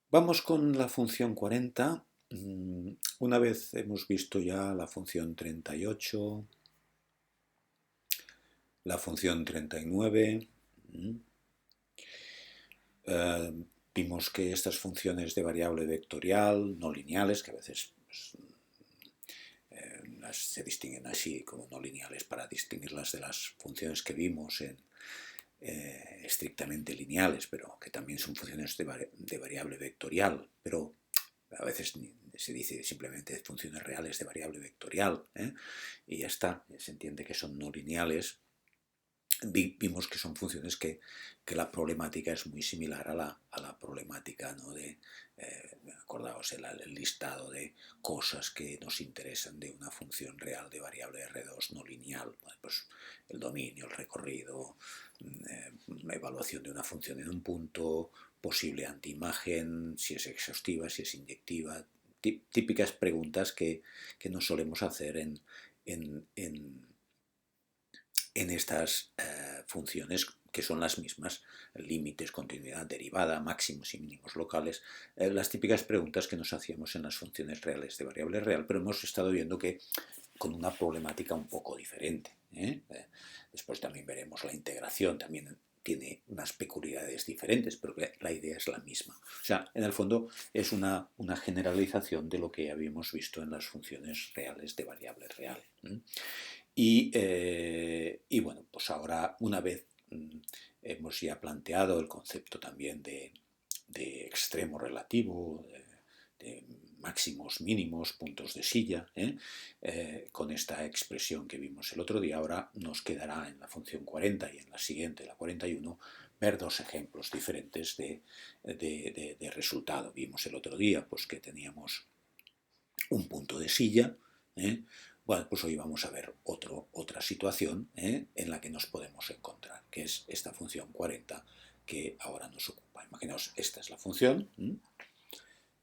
Vamos con la función 40. Una vez hemos visto ya la función 38, la función 39. eh, Vimos que estas funciones de variable vectorial no lineales, que a veces se distinguen así como no lineales para distinguirlas de las funciones que vimos en estrictamente lineales, pero que también son funciones de variable vectorial, pero a veces se dice simplemente funciones reales de variable vectorial, y ya está, se entiende que son no lineales. Vimos que son funciones que la problemática es muy similar a la problemática, ¿no? Acordaos el listado de cosas que nos interesan de una función real de variable R2 no lineal, pues el dominio, el recorrido, la evaluación de una función en un punto, posible antiimagen, si es exhaustiva, si es inyectiva, típicas preguntas que nos solemos hacer en, en en estas funciones que son las mismas, límites, continuidad, derivada, máximos y mínimos locales, las típicas preguntas que nos hacíamos en las funciones reales de variable real, pero hemos estado viendo que con una problemática un poco diferente. Después también veremos la integración, también tiene unas peculiaridades diferentes, pero la idea es la misma. O sea, en el fondo es una generalización de lo que habíamos visto en las funciones reales de variable real. Y bueno, pues ahora una vez hemos ya planteado el concepto también de extremo relativo, de máximos, mínimos, puntos de silla, con esta expresión que vimos el otro día, ahora nos quedará en la función 40 y en la siguiente, la 41, ver dos ejemplos diferentes de resultado. Vimos el otro día pues, que teníamos un punto de silla. Bueno, pues hoy vamos a ver otra situación en la que nos podemos encontrar, que es esta función 40 que ahora nos ocupa. Imaginaos, esta es la función.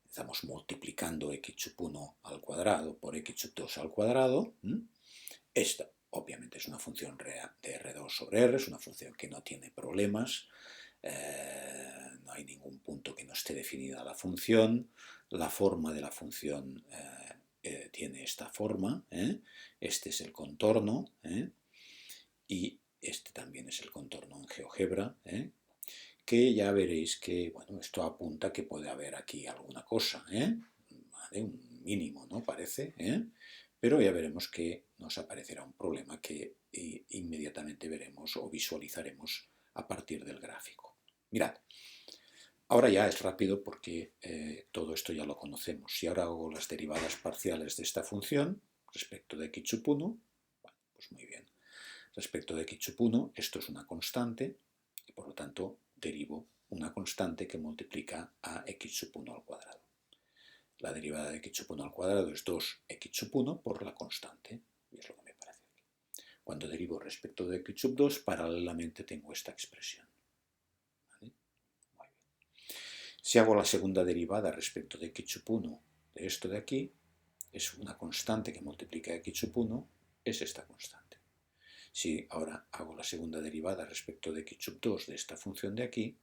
Estamos multiplicando x sub 1 al cuadrado por x sub 2 al cuadrado. Esta, obviamente, es una función de R2 sobre R, es una función que no tiene problemas. No hay ningún punto que no esté definida la función. La forma de la función tiene esta forma. Este es el contorno. Y este también es el contorno en GeoGebra. Que ya veréis que, bueno, esto apunta que puede haber aquí alguna cosa. ¿Vale? Un mínimo, ¿no? Parece. Pero ya veremos que nos aparecerá un problema que inmediatamente veremos o visualizaremos a partir del gráfico. Mirad, ahora ya es rápido porque todo esto ya lo conocemos. Si ahora hago las derivadas parciales de esta función respecto de x sub 1, bueno, pues muy bien. Respecto de x sub 1, esto es una constante y por lo tanto derivo una constante que multiplica a x sub 1 al cuadrado. La derivada de x sub 1 al cuadrado es 2x sub 1 por la constante, y es lo que me parece aquí. Cuando derivo respecto de x sub 2, paralelamente tengo esta expresión. ¿Vale? Muy bien. Si hago la segunda derivada respecto de x sub 1 de esto de aquí, es una constante que multiplica x sub 1, es esta constante. Si ahora hago la segunda derivada respecto de x sub 2 de esta función de aquí,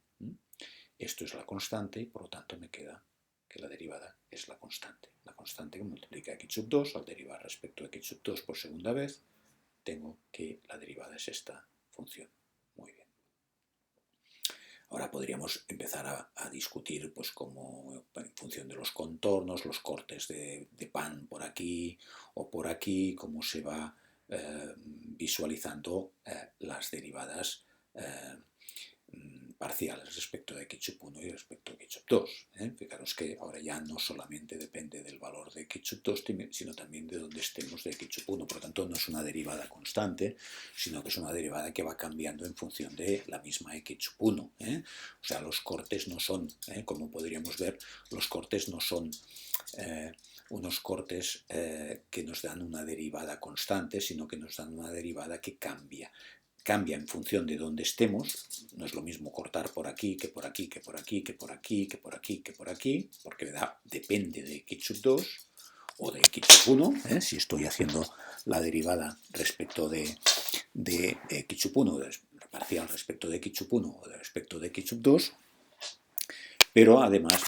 esto es la constante y por lo tanto me queda que la derivada es la constante. La constante que multiplica x sub 2 al derivar respecto de x sub 2 por segunda vez, tengo que la derivada es esta función. Muy bien. Ahora podríamos empezar a discutir pues como en función de los contornos, los cortes de pan por aquí o por aquí, cómo se va visualizando las derivadas parciales respecto de x sub 1 y respecto a x sub 2. Fijaros que ahora ya no solamente depende del valor de x sub 2, sino también de donde estemos de x sub 1. Por lo tanto, no es una derivada constante, sino que es una derivada que va cambiando en función de la misma x sub 1. O sea, los cortes no son, como podríamos ver, los cortes no son unos cortes que nos dan una derivada constante, sino que nos dan una derivada que cambia en función de donde estemos. No es lo mismo cortar por aquí, que por aquí, que por aquí, que por aquí, que por aquí, que por aquí, porque depende de x sub 2 o de x sub 1, si estoy haciendo la derivada respecto de x sub 1, parcial respecto de x sub 1 o respecto de x sub 2, pero además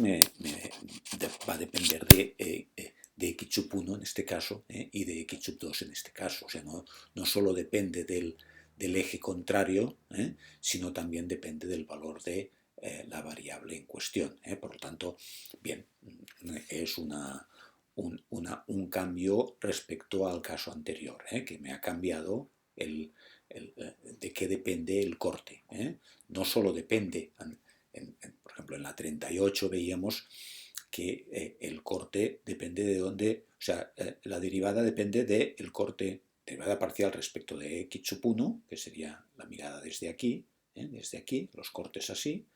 va a depender de x sub 1 en este caso y de x sub 2 en este caso. O sea, no solo depende del eje contrario, sino también depende del valor de la variable en cuestión. Por lo tanto, bien, es un cambio respecto al caso anterior, que me ha cambiado de qué depende el corte. No solo depende, por ejemplo, en la 38 veíamos que el corte depende de dónde, o sea, la derivada depende del corte, derivada parcial respecto de x sub 1, que sería la mirada desde aquí, los cortes así,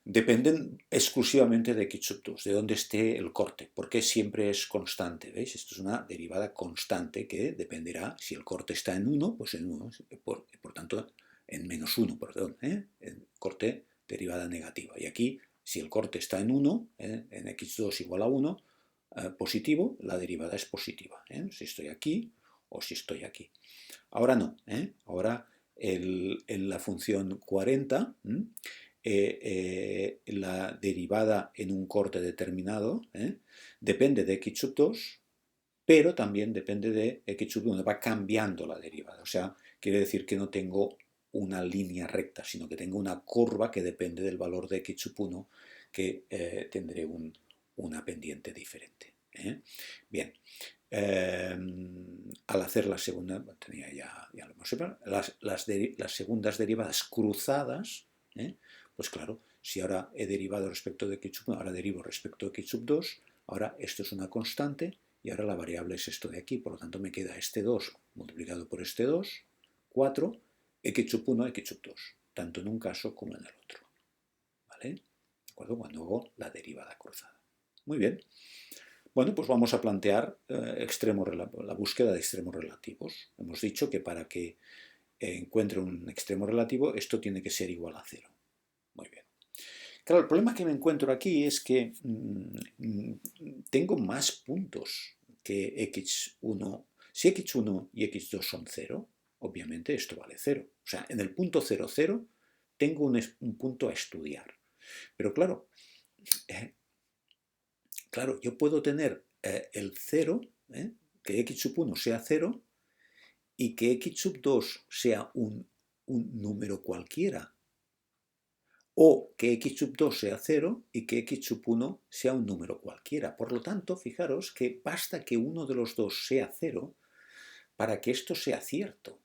dependen exclusivamente de x sub 2, de dónde esté el corte, porque siempre es constante, ¿veis? Esto es una derivada constante que dependerá, si el corte está en 1, pues en 1, por tanto, en menos 1, perdón, en corte derivada negativa. Y aquí, si el corte está en 1, en x2 igual a 1, positivo, la derivada es positiva, si estoy aquí o si estoy aquí. Ahora no, ahora en la función 40, la derivada en un corte determinado depende de x sub 2, pero también depende de x sub 1, va cambiando la derivada. O sea, quiere decir que no tengo una línea recta, sino que tengo una curva que depende del valor de x sub 1, que tendré una pendiente diferente. Bien. Al hacer la segunda, ya lo hemos separado, las segundas derivadas cruzadas, pues claro, si ahora he derivado respecto de x sub 1, ahora derivo respecto de x sub 2, ahora esto es una constante y ahora la variable es esto de aquí, por lo tanto me queda este 2 multiplicado por este 2, 4, x sub 1, x sub 2, tanto en un caso como en el otro. ¿Vale? ¿De acuerdo? Cuando hago la derivada cruzada. Muy bien. Bueno, pues vamos a plantear la búsqueda de extremos relativos. Hemos dicho que para que encuentre un extremo relativo, esto tiene que ser igual a 0. Muy bien. Claro, el problema que me encuentro aquí es que tengo más puntos que x1. Si x1 y x2 son 0, obviamente esto vale 0. O sea, en el punto 0, 0 tengo un punto a estudiar. Pero claro, yo puedo tener el 0, que x sub 1 sea 0 y que x sub 2 sea un número cualquiera. O que x sub 2 sea 0 y que x sub 1 sea un número cualquiera. Por lo tanto, fijaros que basta que uno de los dos sea 0 para que esto sea cierto.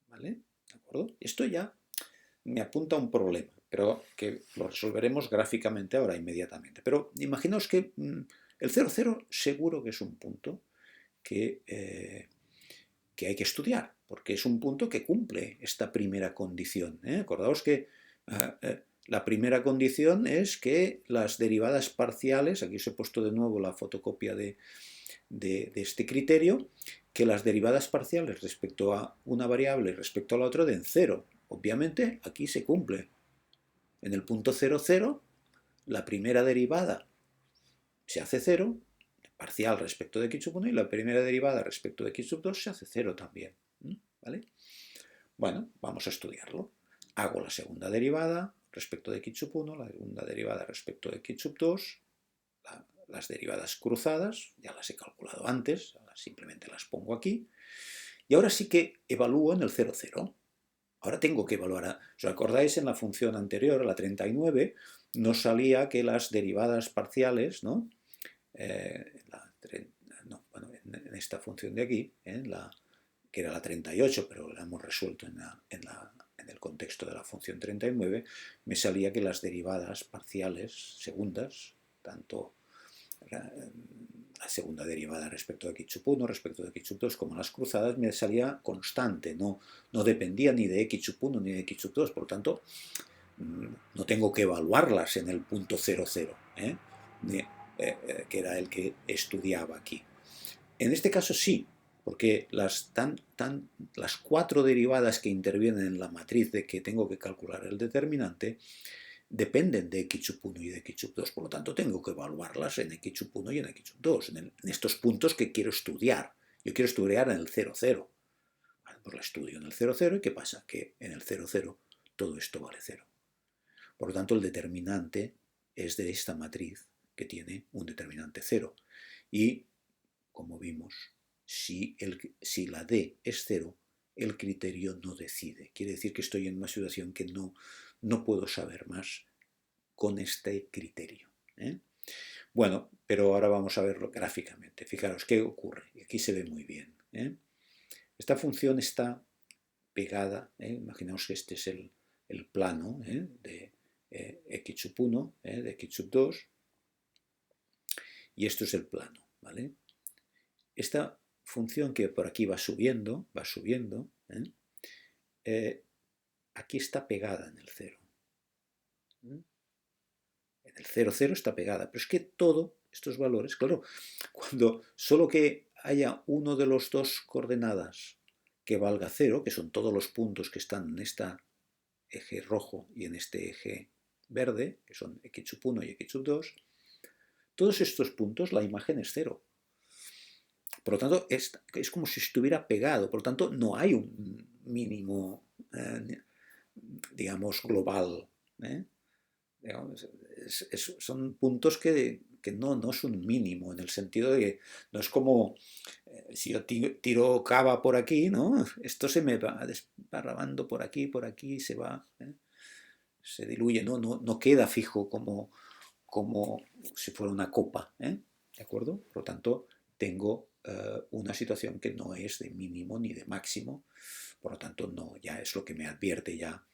¿Vale? ¿De acuerdo? Esto ya me apunta a un problema, pero que lo resolveremos gráficamente ahora inmediatamente. Pero imaginaos que el 0, 0 seguro que es un punto que hay que estudiar, porque es un punto que cumple esta primera condición. Acordaos que la primera condición es que las derivadas parciales, aquí os he puesto de nuevo la fotocopia de este criterio, que las derivadas parciales respecto a una variable y respecto a la otra den 0. Obviamente aquí se cumple. En el punto 0, 0, la primera derivada se hace 0, parcial respecto de x sub 1, y la primera derivada respecto de x sub 2 se hace 0 también. ¿Vale? Bueno, vamos a estudiarlo. Hago la segunda derivada respecto de x sub 1, la segunda derivada respecto de x sub 2, las derivadas cruzadas, ya las he calculado antes, simplemente las pongo aquí, y ahora sí que evalúo en el 0, 0. Ahora tengo que evaluar. ¿Os acordáis en la función anterior, la 39, nos salía que las derivadas parciales, ¿no? En esta función de aquí, que era la 38, pero la hemos resuelto en el contexto de la función 39, me salía que las derivadas parciales segundas, tanto la segunda derivada respecto de x sub 1, respecto de x sub 2, como las cruzadas, me salía constante, no dependía ni de x sub 1 ni de x sub 2, por lo tanto, no tengo que evaluarlas en el punto 0, 0, que era el que estudiaba aquí. En este caso sí, porque las 4 derivadas que intervienen en la matriz de que tengo que calcular el determinante dependen de x sub 1 y de x sub 2, por lo tanto tengo que evaluarlas en x sub 1 y en x sub 2, en estos puntos que quiero estudiar. Yo quiero estudiar en el 0, 0. Pues la estudio en el 0, 0, ¿y qué pasa? Que en el 0, 0 todo esto vale 0. Por lo tanto, el determinante es de esta matriz que tiene un determinante 0. Y, como vimos, si la D es 0, el criterio no decide. Quiere decir que estoy en una situación que no puedo saber más con este criterio. Bueno, pero ahora vamos a verlo gráficamente. Fijaros qué ocurre. Aquí se ve muy bien. Esta función está pegada. Imaginaos que este es el plano de x sub 1, de x sub 2, y esto es el plano. ¿Vale? Esta función que por aquí va subiendo, aquí está pegada en el 0. En el 0, 0 está pegada, pero es que todos estos valores, claro, cuando solo que haya uno de los dos coordenadas que valga 0, que son todos los puntos que están en este eje rojo y en este eje verde, que son x sub 1 y x sub 2, todos estos puntos la imagen es 0. Por lo tanto, es como si estuviera pegado. Por lo tanto, no hay un mínimo, digamos, global. Digamos, son puntos que no es un mínimo, en el sentido de que no es como si yo tiro cava por aquí, ¿no? Esto se me va desparramando por aquí, se va, se diluye, no queda fijo como si fuera una copa, ¿de acuerdo? Por lo tanto, tengo una situación que no es de mínimo ni de máximo, por lo tanto, no, ya es lo que me advierte ya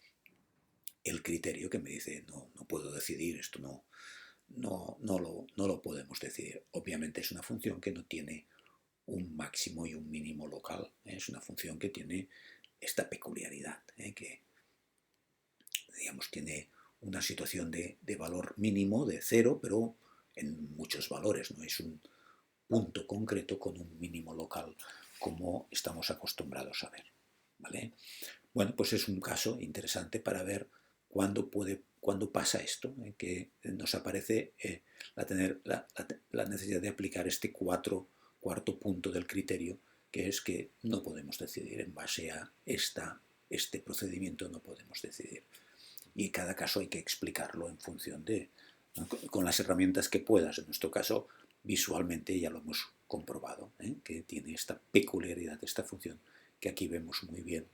el criterio que me dice, no puedo decidir, esto no lo podemos decidir. Obviamente es una función que no tiene un máximo y un mínimo local, es una función que tiene esta peculiaridad, que, digamos, tiene una situación de valor mínimo de 0, pero en muchos valores, no es un punto concreto con un mínimo local como estamos acostumbrados a ver. ¿Vale? Bueno, pues es un caso interesante para ver cuándo pasa esto, que nos aparece la necesidad de aplicar este cuarto punto del criterio, que es que no podemos decidir en base a este procedimiento, no podemos decidir. Y cada caso hay que explicarlo en función de, ¿no?, con las herramientas que puedas. En nuestro caso, visualmente ya lo hemos comprobado, que tiene esta peculiaridad, esta función, que aquí vemos muy bien.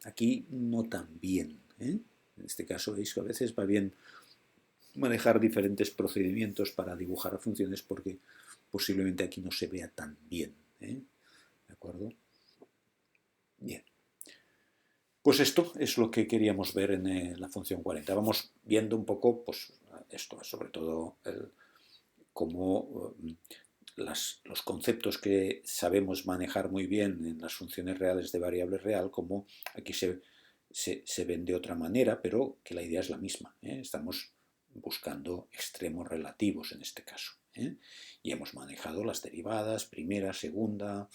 Aquí no tan bien. En este caso veis que a veces va bien manejar diferentes procedimientos para dibujar funciones porque posiblemente aquí no se vea tan bien. ¿De acuerdo? Bien. Pues esto es lo que queríamos ver en la función 40. Vamos viendo un poco pues, esto, sobre todo cómo los conceptos que sabemos manejar muy bien en las funciones reales de variable real, como aquí se ven de otra manera, pero que la idea es la misma. Estamos buscando extremos relativos en este caso. Y hemos manejado las derivadas, primera, segunda.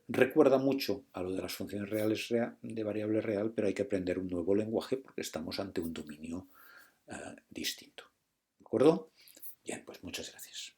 Recuerda mucho a lo de las funciones reales de variable real, pero hay que aprender un nuevo lenguaje porque estamos ante un dominio distinto. ¿De acuerdo? Bien, pues muchas gracias.